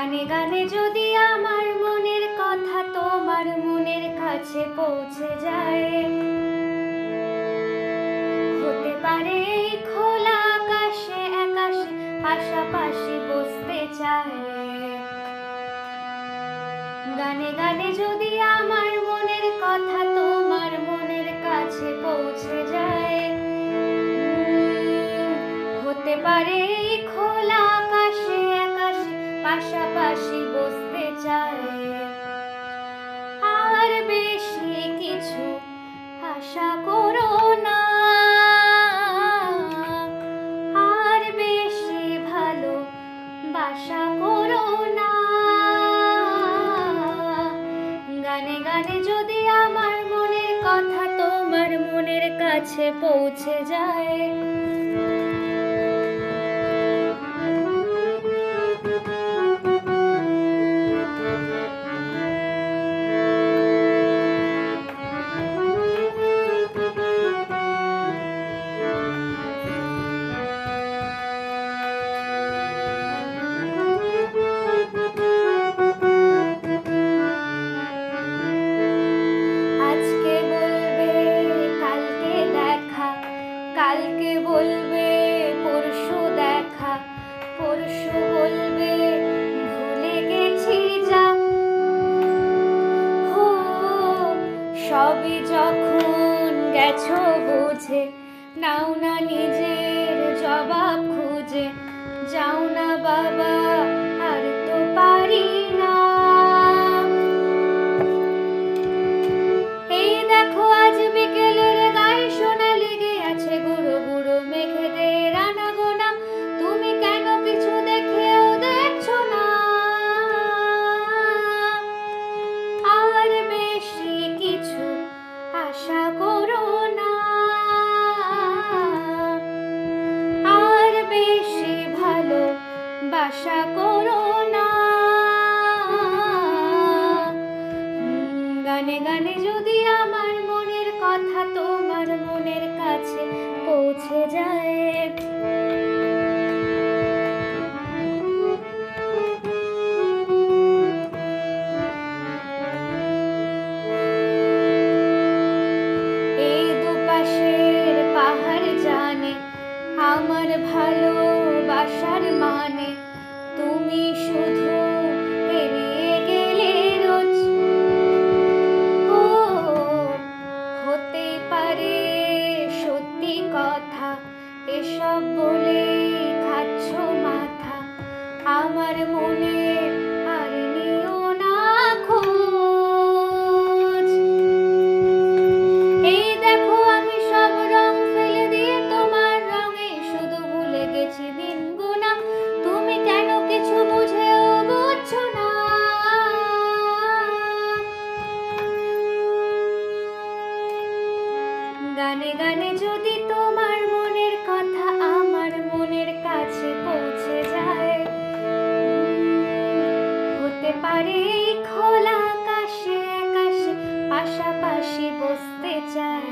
গানে গানে যদি আমার মনের কথা তোমার মনের কাছে পৌঁছে যায়, হতে পারে এই খোলা আকাশে একাশে পাশাপাশি বসতে চায়। গানে গানে যদি আমার মনের কথা তোমার মনের কাছে পৌঁছে যায়, হতে পারে এই খোলা আকাশে একাশে পাশাপাশি বসতে চায়। আর বেশি কিছু আশা করো না, আর বেশি ভালো বাসা করো না। গানে গানে যদি আমার মনের কথা তোমার মনের কাছে পৌঁছে যায়, কালকে বলবে পরশু দেখা, পরশু বলবে ভুলে গেছি যা। হো সবই যখন গেছো বুঝে, নাও না নিজের জবাব খুঁজে। যাও না বাবা আর তো পারি না। এই দেখো আজ বিকেলের গায়ে সোনা লেগে আছে গুঁড়ো গুঁড়ো মেঘেদের আনাগোনা। তুমি কেন কিছু দেখেও দেখছো না? আর বেশি কিছু আশা করো না, আর বেশি ভালো বাসা করো না। গানে গানে যদি আমার মনের কথা তোমার মনের কাছে পৌঁছে যায়, এই দুপাশের পাহাড় জানে আমার ভালোবাসার মানে। তুমি শুধু এড়িয়ে গেলে রোজ। ও হতে পারে সত্যি কথা, এসব বলে খাচ্ছ মাথা। আমার মনে আর নিও না খোঁজ। এই দেখো আমি সব রং ফেলে দিয়ে তোমার রঙে শুধু ভুলে গেছি দিন গোনা। তুমি কেন কিছু বুঝেও বুঝছো না? গানে গানে যদি তোমার মনের কথা আমার মনের কাছে পৌঁছে যায়, হতে পারে এই খোলা আকাশে একাশে পাশাপাশি বসতে চায়।